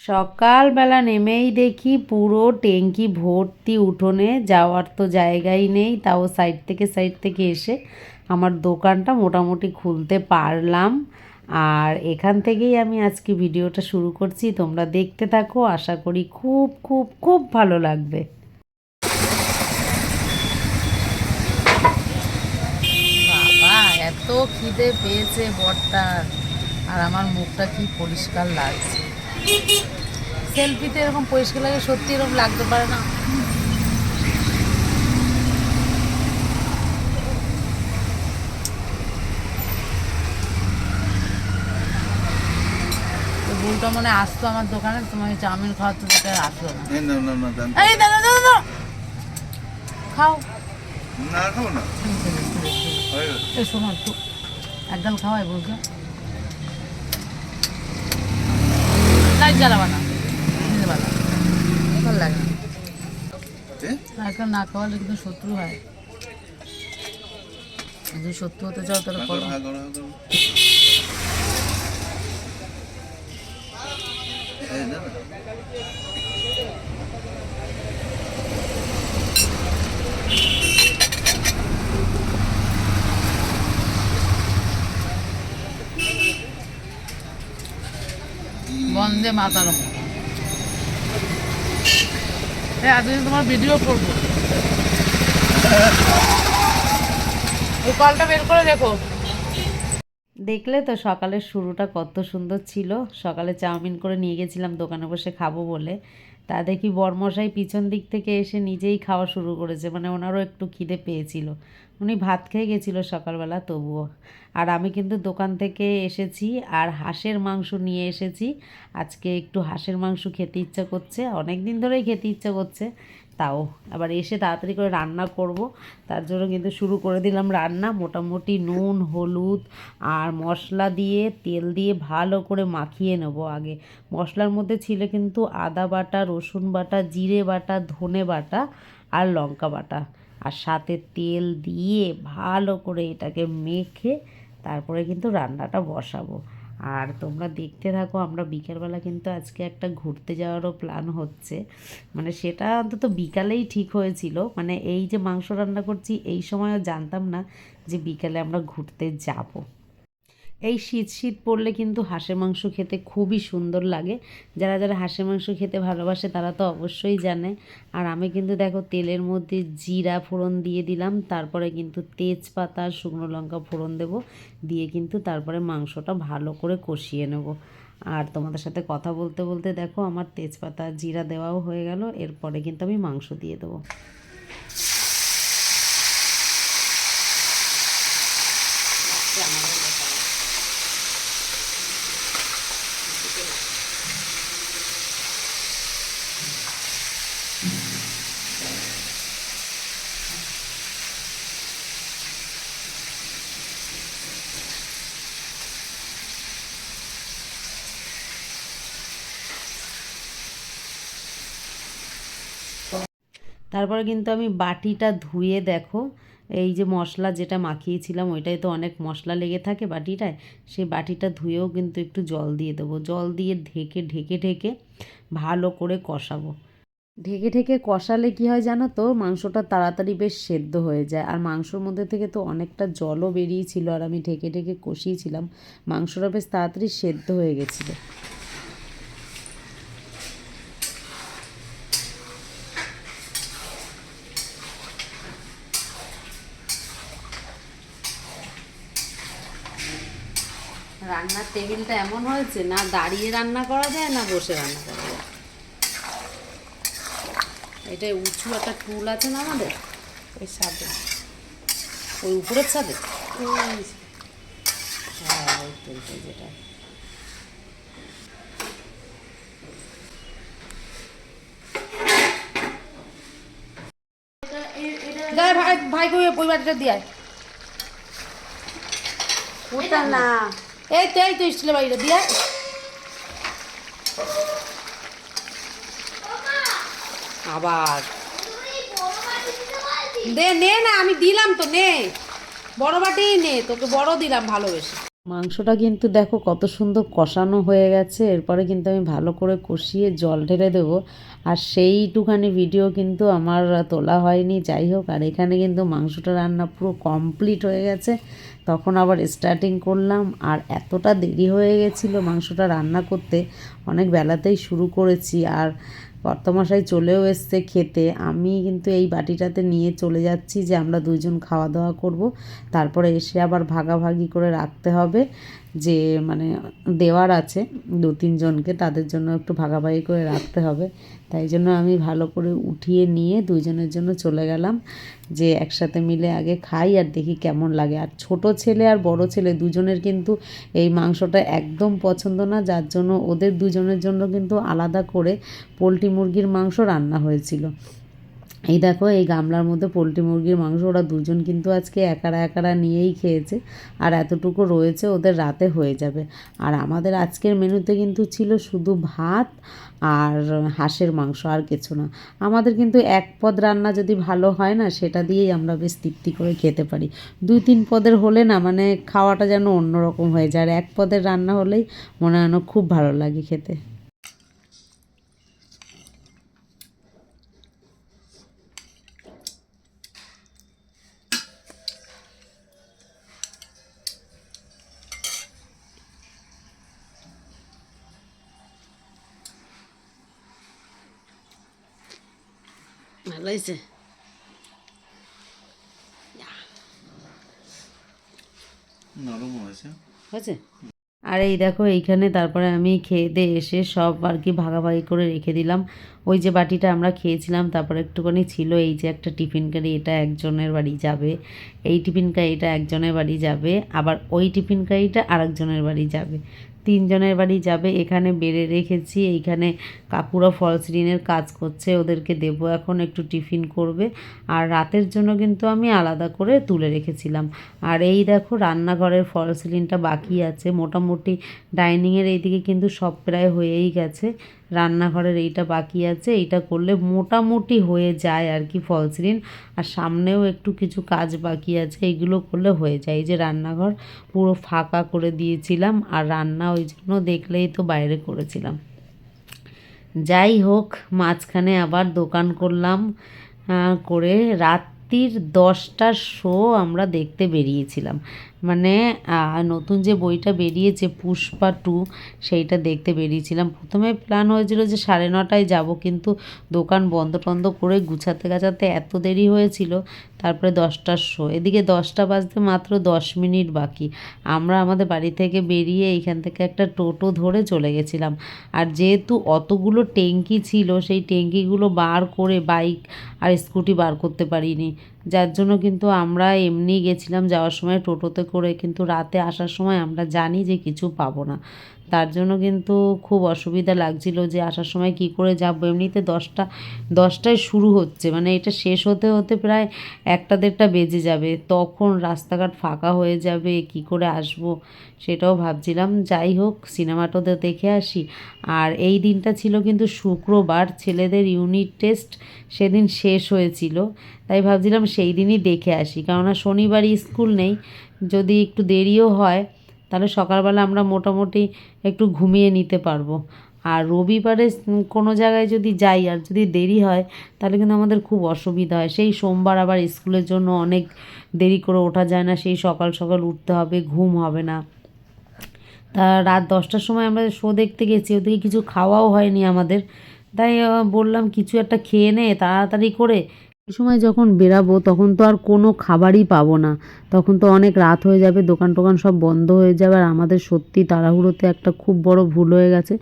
সকালবেলা নেমেই দেখি পুরো ট্যাঙ্কি ভর্তি উঠোনে, যাওয়ার তো জায়গাই নেই। তাও সাইড থেকে এসে আমার দোকানটা মোটামুটি খুলতে পারলাম। আর এখান থেকেই আমি আজকে ভিডিওটা শুরু করছি, তোমরা দেখতে থাকো, আশা করি খুব খুব খুব ভালো লাগবে। বাবা, এত খিদে পেয়েছে বরটার, আর আমার মুখটা কি পরিষ্কার লাগছে। সেলফিতে এরকম পরিষ্কার লাগে, সত্যি এরকম লাগতে পারে না। ভুলটা মনে আসতো আমার দোকানে, তোমাকে চাউমিন খাওয়াতো, যেটা আসলো না। এই দাদা দাদা দাদা, খাও না, খাবো না। এই শোনো, একটু একগাল খাওয়াই বলছো, লাইট জ্বালাবা না, ভালো লাগে না। একগাল না খাওয়ালে কিন্তু শত্রু হয়। যদি শত্রু হতে চাও তাহলে করো। বন্দে মাতারম। আজকে তোমার ভিডিও করবো, এই কলটা বের করে দেখো। দেখলে তো সকালের শুরুটা কত সুন্দর ছিল। সকালে চাউমিন করে নিয়ে গেছিলাম দোকানে বসে খাবো বলে, তা দেখি বরমশাই পিছন দিক থেকে এসে নিজেই খাওয়া শুরু করেছে। মানে ওনারও একটু খিদে পেয়েছিল, উনি ভাত খেয়ে গেছিলো সকালবেলা তবুও। আর আমি কিন্তু দোকান থেকে এসেছি আর হাঁসের মাংস নিয়ে এসেছি। আজকে একটু হাঁসের মাংস খেতে ইচ্ছা করছে, অনেক দিন ধরেই খেতে ইচ্ছা করছে। তাও আবার এসে তাড়াতাড়ি করে রান্না করব, তার জন্য কিন্তু শুরু করে দিলাম রান্না। মোটামুটি নুন, হলুদ আর মশলা দিয়ে, তেল দিয়ে ভালো করে মাখিয়ে নেব আগে। মশলার মধ্যে ছিল কিন্তু আদা বাটা, রসুন বাটা, জিরে বাটা, ধনে বাটা আর লঙ্কা বাটা। আর সাথে তেল দিয়ে ভালো করে এটাকে মেখে তারপরে কিন্তু রান্নাটা বসাবো। আর তোমরা দেখতে থাকো। আমরা বিকেলবেলা কিন্তু আজকে একটা ঘুরতে যাওয়ারও প্ল্যান হচ্ছে। মানে সেটা অন্তত বিকালেই ঠিক হয়েছিল। মানে এই যে মাংস রান্না করছি এই সময়ও জানতাম না যে বিকালে আমরা ঘুরতে যাব। এই শীত শীত পড়লে কিন্তু হাঁসের মাংস খেতে খুবই সুন্দর লাগে। যারা যারা হাঁসের মাংস খেতে ভালোবাসে তারা তো অবশ্যই জানে। আর আমি কিন্তু দেখো তেলের মধ্যে জিরা ফোড়ন দিয়ে দিলাম, তারপরে কিন্তু তেজপাতা, শুকনো লঙ্কা ফোড়ন দেব, দিয়ে কিন্তু তারপরে মাংসটা ভালো করে কষিয়ে নেব। আর তোমাদের সাথে কথা বলতে বলতে দেখো আমার তেজপাতা জিরা দেওয়াও হয়ে গেল। এরপরে কিন্তু আমি মাংস দিয়ে দেবো। তারপরে কিন্তু আমি বাটিটা ধুয়ে দেখো, এই যে মশলা যেটা মাখিয়েছিলাম ওইটাই তো অনেক মশলা লেগে থাকে বাটিটায়, সেই বাটিটা ধুয়েও কিন্তু একটু জল দিয়ে দেবো। জল দিয়ে ঢেকে ঢেকে ঢেকে ভালো করে কষাবো। ঢেকে ঢেকে কষালে কী হয় জানো তো, মাংসটা তাড়াতাড়ি বেশ সেদ্ধ হয়ে যায়। আর মাংসর মধ্যে থেকে তো অনেকটা জলও বেরিয়েছিল, আর আমি ঢেকে ঢেকে কষিয়েছিলাম, মাংসটা বেশ তাড়াতাড়ি সেদ্ধ হয়ে গেছিলো। রান্নার টেবিলটা এমন হয়েছে, না দাঁড়িয়ে রান্না করা যায় না বসে রান্না করা যায়। এটা উঁচু একটা টুল আছে না আমাদের ওই ছাদে, ওই উপরের ছাদে। হ্যাঁ, ওই টুলটা যেটা। ভাই ভাইকে ওই বাটিটা দিয়ে ওটা না, এই তো স্টিলের বাড়িটা দিয়ে আবার দে, নে না, আমি দিলাম তো, নে বড় বাটিই নে, তোকে বড় দিলাম ভালোবেসে। মাংসটা কিন্তু দেখো কত সুন্দর কষানো হয়ে গেছে। এরপরে কিন্তু আমি ভালো করে কষিয়ে জল ঢেলে দেবো। আর সেইটুখানি ভিডিও কিন্তু আমার তোলা হয়নি। যাই হোক, আর এখানে কিন্তু মাংসটা রান্না পুরো কমপ্লিট হয়ে গেছে। তখন আবার স্টার্টিং করলাম, আর এতটা দেরি হয়ে গেছিলো মাংসটা রান্না করতে, অনেক বেলাতেই শুরু করেছি। আর কর্তামশাই চলেও এসছে খেতে। আমি কিন্তু এই বাটিটাতে নিয়ে চলে যাচ্ছি যে আমরা দুজন খাওয়া দাওয়া করব, তারপরে এসে আবার ভাগাভাগি করে রাখতে হবে। যে মানে দেওয়ার আছে 2-3 জনকে, তাদের জন্য একটু ভাগাভাগি করে রাখতে হবে। তাই জন্য আমি ভালো করে উঠিয়ে নিয়ে দুইজনের জন্য চলে গেলাম, যে একসাথে মিলে আগে খাই আর দেখি কেমন লাগে। আর ছোট ছেলে আর বড় ছেলে দুজনের কিন্তু এই মাংসটা একদম পছন্দ না, যার জন্য ওদের দুজনের জন্য কিন্তু আলাদা করে পোলট্রি মুরগির মাংস রান্না হয়েছিল। এই দেখো, এই গামলার মধ্যে পোলট্রি মুরগির মাংস ওরা দুজন কিন্তু আজকে একারা একারা নিয়েই খেয়েছে। আর এতটুকু রয়েছে, ওদের রাতে হয়ে যাবে। আর আমাদের আজকের মেনুতে কিন্তু ছিল শুধু ভাত আর হাঁসের মাংস, আর কিছু না। আমাদের কিন্তু এক পদ রান্না যদি ভালো হয় না, সেটা দিয়েই আমরা বেশ তৃপ্তি করে খেতে পারি। 2-3 পদের হলে না মানে খাওয়াটা যেন অন্যরকম হয়ে যায়। আর এক পদের রান্না হলেই মনে হয় খুব ভালো লাগে খেতে। ভালো হয়েছে। নরম হয়েছে। হয়েছে। আর এই দেখো, এইখানে তারপরে আমি খেয়ে দিয়ে এসে সব আর কি ভাগাভাগি করে রেখে দিলাম। ওই যে বাটিটা আমরা খেয়েছিলাম, তারপরে একটুখানি ছিল এই যে একটা টিফিন কারি, এটা একজনের বাড়ি যাবে। এই টিফিন কারিটা একজনের বাড়ি যাবে, আবার ওই টিফিন কারিটা আরেকজনের বাড়ি যাবে। 3 জনের বাড়ি যাবে। এখানে বেড়ে রেখেছি, এইখানে কাকুরা ফলস রিনের কাজ করছে, ওদেরকে দেবো এখন, একটু টিফিন করবে। আর রাতের জন্য কিন্তু আমি আলাদা করে তুলে রেখেছিলাম। আর এই দেখো, রান্নাঘরের ফলস সিলিংটা বাকি আছে। মোটামুটি ডাইনিংয়ের এইদিকে কিন্তু সব প্রায় হয়েই গেছে, রান্নাঘরের এইটা বাকি আছে। এইটা করলে মোটামুটি হয়ে যায় আর কি ফলস সিলিং। আর সামনেও একটু কিছু কাজ বাকি আছে, এইগুলো করলে হয়ে যায়। এই যে রান্নাঘর পুরো ফাঁকা করে দিয়েছিলাম, আর রান্না ওই জন্য দেখলেই তো বাইরে করেছিলাম। যাই হোক, মাঝখানে আবার দোকান করলাম, করে রাত্রির 10টার শো আমরা দেখতে বেরিয়েছিলাম। মানে নতুন যে বইটা বেরিয়েছে পুষ্পা 2, সেইটা দেখতে বেরিয়েছিলাম। প্রথমে প্ল্যান হয়েছিল যে 9:30টায় যাব, কিন্তু দোকান বন্ধ টন্ধ করে গুছাতে গাছাতে এত দেরি হয়েছিল। তারপরে 10টার শো, এদিকে 10টা বাজতে মাত্র 10 মিনিট বাকি। আমরা আমাদের বাড়ি থেকে বেরিয়ে এইখান থেকে একটা টোটো ধরে চলে গেছিলাম। আর যেহেতু অতগুলো ট্যাঙ্কি ছিল, সেই ট্যাঙ্কিগুলো বার করে বাইক আর স্কুটি বার করতে পারিনি, যার জন্য কিন্তু আমরা এমনি গেছিলাম যাওয়ার সময় টোটোতে করে। কিন্তু রাতে আসার সময় আমরা জানি যে কিছু পাবো না, তার জন্য কিন্তু খুব অসুবিধা লাগছিল যে আসার সময় কি করে যাব। এমনিতে 10টায় শুরু হচ্ছে, মানে এটা শেষ হতে হতে প্রায় 1টা-1:30 বেজে যাবে, তখন রাস্তাঘাট ফাঁকা হয়ে যাবে, কি করে আসব সেটাও ভাবছিলাম। যাই হোক, সিনেমাটা তো দেখে আসি। আর এই দিনটা ছিল কিন্তু শুক্রবার, ছেলেদের ইউনিট টেস্ট সেদিন শেষ হয়েছিল, তাই ভাবছিলাম সেই দিনই দেখে আসি। কেননা শনিবার স্কুল নেই, যদি একটু দেরিও হয় তাহলে সকালবেলা আমরা মোটামুটি একটু ঘুমিয়ে নিতে পারবো। আর রবিবারে কোনো জায়গায় যদি যাই আর যদি দেরি হয়, তাহলে কিন্তু আমাদের খুব অসুবিধা হয়। সেই সোমবার আবার স্কুলের জন্য অনেক দেরি করে ওঠা যায় না, সেই সকাল সকাল উঠতে হবে, ঘুম হবে না। তা রাত 10টার সময় আমরা শো দেখতে গেছি, ওদিকে কিছু খাওয়াও হয়নি আমাদের। তাই বললাম কিছু একটা খেয়ে নে তাড়াতাড়ি করে। এই সময় যখন বেরাবো তখন তো আর কোনো খাবারই পাবো না, তখন তো অনেক রাত হয়ে যাবে, দোকান টোকান সব বন্ধ হয়ে যাবে। আর আমাদের সত্যি তাড়াহুড়োতে একটা খুব বড় ভুল হয়ে গেছে,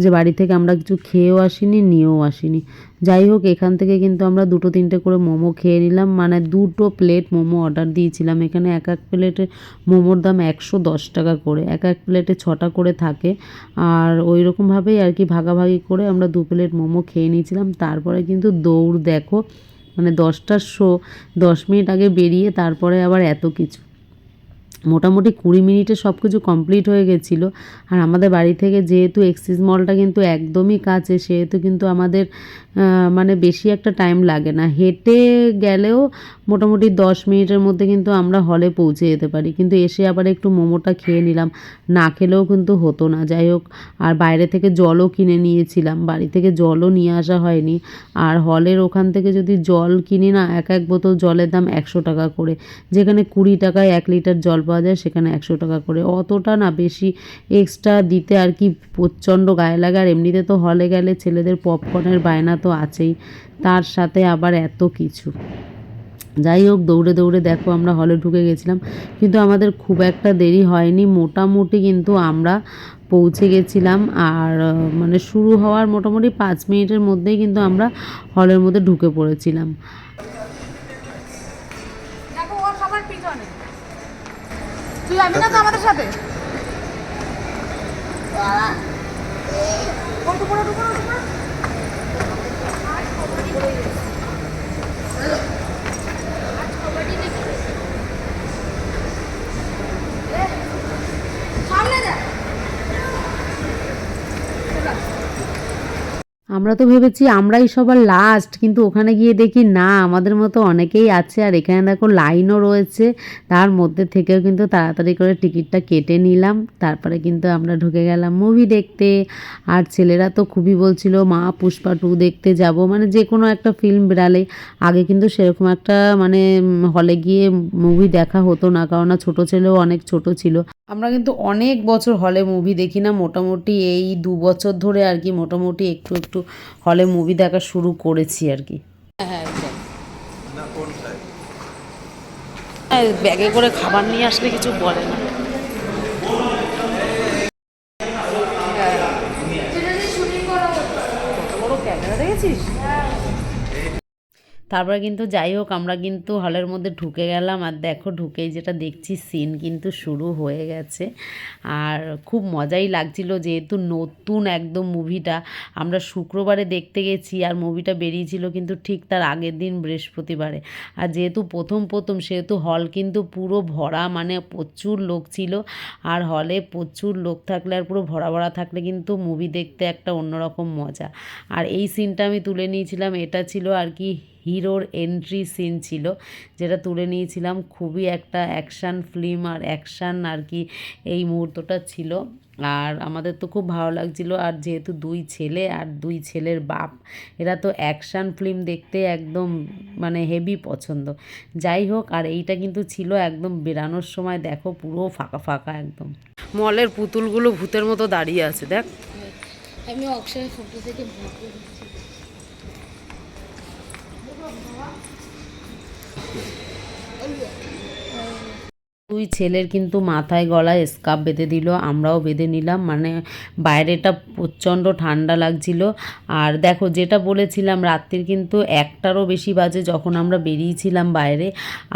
যে বাড়ি থেকে আমরা কিছু খেয়েও আসিনি, নিয়েও আসিনি। যাই হোক, এখান থেকে কিন্তু আমরা 2-3টে করে মোমো খেয়ে নিলাম। মানে 2 প্লেট মোমো অর্ডার দিয়েছিলাম। এখানে এক প্লেটে মোমোর দাম 110 টাকা করে, এক প্লেটে 6টা করে থাকে। আর ওই রকমভাবেই আর কি ভাগাভাগি করে আমরা 2 প্লেট মোমো খেয়ে নিয়েছিলাম। তারপরে কিন্তু দৌড় দেখো, মানে 10টার শো, 10 মিনিট আগে বেরিয়ে তারপরে আবার এত কিছু। মোটামুটি 20 মিনিটে সব কিছু কমপ্লিট হয়ে গেছিলো। আর আমাদের বাড়ি থেকে যেহেতু এক্সিস মলটা কিন্তু একদমই কাছে, সেহেতু কিন্তু আমাদের মানে বেশি একটা টাইম লাগে না, হেঁটে গেলেও মোটামুটি 10 মিনিটের মধ্যে কিন্তু আমরা হলে পৌঁছে যেতে পারি। কিন্তু এসে আবার একটু মোমোটা খেয়ে নিলাম, না খেলেও কিন্তু হতো না। যাই হোক, আর বাইরে থেকে জলও কিনে নিয়েছিলাম, বাড়ি থেকে জলও নিয়ে আসা হয়নি। আর হলের ওখান থেকে যদি জল কিনি না, এক এক বোতল জলের দাম 100 টাকা করে, যেখানে 20 টাকায় 1 লিটার জল পাওয়া যায় সেখানে 100 টাকা করে। অতটা না, বেশি এক্সট্রা দিতে আর কি প্রচণ্ড গায়ে লাগে। আর এমনিতে তো হলে গেলে ছেলেদের পপকর্নের বায়না তো আছেই, তার সাথে আবার এত কিছু। যাই হোক, দৌড়ে দৌড়ে দেখো আমরা হলে ঢুকে গেছিলাম, কিন্তু আমাদের খুব একটা দেরি হয়নি, মোটামুটি কিন্তু আমরা পৌঁছে গেছিলাম। আর মানে শুরু হওয়ার মোটামুটি 5 মিনিটের মধ্যেই কিন্তু আমরা হলের মধ্যে ঢুকে পড়েছিলাম। দেখো ওর সবার পিছনে তুই যাবি না তো আমাদের সাথে? সামনে যা। আমরা তো ভেবেছি আমরাই সবার লাস্ট, কিন্তু ওখানে গিয়ে দেখি না, আমাদের মতো অনেকেই আছে। আর এখানে দেখো লাইনও রয়েছে, তার মধ্যে থেকেও কিন্তু তাড়াতাড়ি করে টিকিটটা কেটে নিলাম। তারপরে কিন্তু আমরা ঢুকে গেলাম মুভি দেখতে। আর ছেলেরা তো খুবই বলছিল মা পুষ্পা 2 দেখতে যাব, মানে যে কোনো একটা ফিল্ম বেরালে। আগে কিন্তু সেরকম একটা মানে হলে গিয়ে মুভি দেখা হতো না, কারণ ছোট ছেলেও অনেক ছোট ছিল। আমরা কিন্তু অনেক বছর হলে মুভি দেখি না, মোটামুটি এই 2 বছর ধরে আর কি মোটামুটি একটু একটু হলে মুভি দেখা শুরু করেছি আর কি। হ্যাঁ, ব্যাগে করে খাবার নিয়ে আসলে কিছু বলে না। কত বড় ক্যামেরা দেখেছিস? তারপরে কিন্তু যাই হোক, আমরা কিন্তু হলের মধ্যে ঢুকে গেলাম। আর দেখো, ঢুকেই যেটা দেখছি, সিন কিন্তু শুরু হয়ে গেছে। আর খুব মজাই লাগছিল, যেহেতু নতুন একদম মুভিটা। আমরা শুক্রবারে দেখতে গেছি, আর মুভিটা বেরিয়েছিল কিন্তু ঠিক তার আগের দিন বৃহস্পতিবারে। আর যেহেতু প্রথম সেহেতু হল কিন্তু পুরো ভরা, মানে প্রচুর লোক ছিল। আর হলে প্রচুর লোক থাকলে আর পুরো ভরা ভরা থাকলে কিন্তু মুভি দেখতে একটা অন্যরকম মজা। আর এই সিনটা আমি তুলে নিয়েছিলাম, এটা ছিল আর কি হিরোর এন্ট্রি সিন ছিল, যেটা তুলে নিয়েছিলাম। খুবই একটা অ্যাকশান ফিল্ম আর অ্যাকশান আর কি এই মুহূর্তটা ছিল। আর আমাদের তো খুব ভালো লাগছিল। আর যেহেতু 2 ছেলে আর 2 ছেলের বাপ, এরা তো অ্যাকশান ফিল্ম দেখতে একদম মানে হেভি পছন্দ। যাই হোক, আর এইটা কিন্তু ছিল একদম বেরানোর সময়, দেখো পুরো ফাঁকা ফাঁকা একদম। মলের পুতুলগুলো ভূতের মতো দাঁড়িয়ে আছে, দেখ। আমি অক্ষয় ফটো থেকে ভয় পেয়েছি। 2 ছেলের কিন্তু মাথায় গলায় স্কার্ফ বেঁধে দিল, আমরাও বেঁধে নিলাম। মানে বাইরেটা প্রচণ্ড ঠান্ডা লাগছিল। আর দেখো, যেটা বলেছিলাম, রাত্রির কিন্তু 1টারও বেশি বাজে যখন আমরা বেরিয়েছিলাম বাইরে।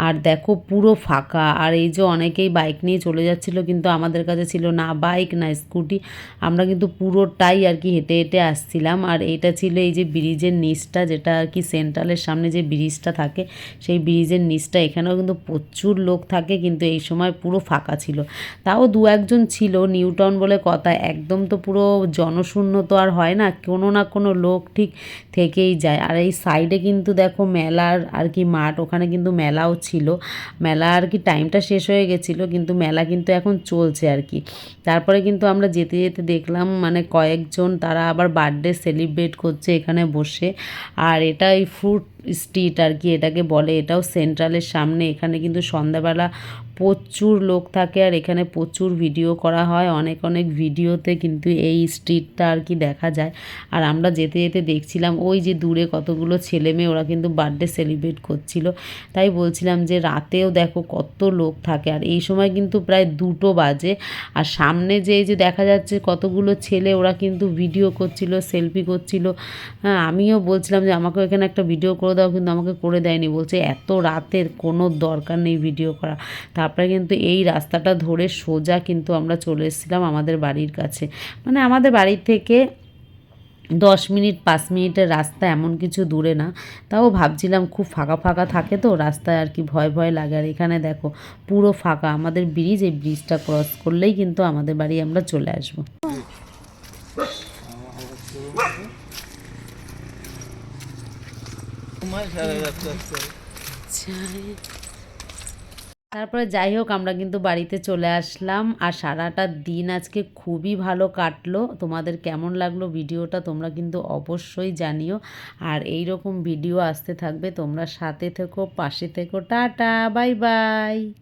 আর দেখো পুরো ফাঁকা। আর এই যে অনেকেই বাইক নিয়ে চলে যাচ্ছিলো, কিন্তু আমাদের কাছে ছিল না বাইক না স্কুটি, আমরা কিন্তু পুরোটাই আর কি হেঁটে হেঁটে আসছিলাম। আর এইটা ছিল এই যে ব্রিজের নিচটা, যেটা আর কি সেন্ট্রালের সামনে যে ব্রিজটা থাকে, সেই ব্রিজের নিচটা। এখানেও কিন্তু প্রচুর লোক থাকে, কিন্তু এই সময় পুরো ফাঁকা ছিল। তাও 2-1 ছিল, নিউ টাউন বলে কথা, একদম তো পুরো জনশূন্য তো আর হয় না, কোনো না কোনো লোক ঠিক থেকেই যায়। আর এই সাইডে কিন্তু দেখো মেলার আর কি মাঠ, ওখানে কিন্তু মেলাও ছিল। মেলা আর কি টাইমটা শেষ হয়ে গেছিলো, কিন্তু মেলা কিন্তু এখন চলছে আর কি। তারপরে কিন্তু আমরা যেতে যেতে দেখলাম মানে কয়েকজন তারা আবার বার্থডে সেলিব্রেট করছে এখানে বসে। আর এটা এই ফ্রুট স্ট্রিট আর কি এটাকে বলে, এটাও সেন্ট্রালের সামনে। এখানে কিন্তু সন্ধ্যাবেলা প্রচুর লোক থাকে, আর এখানে প্রচুর ভিডিও করা হয়। অনেক অনেক ভিডিওতে কিন্তু এই স্ট্রিটটা আর কি দেখা যায়। আর আমরা যেতে যেতে দেখছিলাম ওই যে দূরে কতগুলো ছেলে মেয়ে, ওরা কিন্তু বার্থডে সেলিব্রেট করছিল। তাই বলছিলাম যে রাতেও দেখো কত লোক থাকে। আর এই সময় কিন্তু প্রায় 2টো বাজে। আর সামনে যে এই যে দেখা যাচ্ছে কতগুলো ছেলে, ওরা কিন্তু ভিডিও করছিল, সেলফি করছিল। হ্যাঁ, আমিও বলছিলাম যে আমাকে এখানে একটা ভিডিও করে দাও, কিন্তু আমাকে করে দেয়নি, বলছে এত রাতের কোনো দরকার নেই ভিডিও করা। তারপরে কিন্তু এই রাস্তাটা ধরে সোজা কিন্তু আমরা চলে এসেছিলাম আমাদের বাড়ির কাছে। মানে আমাদের বাড়ির থেকে 10 মিনিট 5 মিনিটের রাস্তা, এমন কিছু দূরে না। তাও ভাবছিলাম খুব ফাঁকা ফাঁকা থাকে তো রাস্তায়, আর কি ভয় ভয় লাগে। আর এখানে দেখো পুরো ফাঁকা, আমাদের ব্রিজ, এই ব্রিজটা ক্রস করলেই কিন্তু আমাদের বাড়ি আমরা চলে আসবো। তারপরে যাই হোক, আমরা কিন্তু বাড়িতে চলে আসলাম। আর সারাটা দিন আজকে খুবই ভালো কাটলো। তোমাদের কেমন লাগলো ভিডিওটা তোমরা কিন্তু অবশ্যই জানিও। আর এই রকম ভিডিও আসতে থাকবে, তোমরা সাথে থেকো, পাশে থেকো। Tata, bye bye.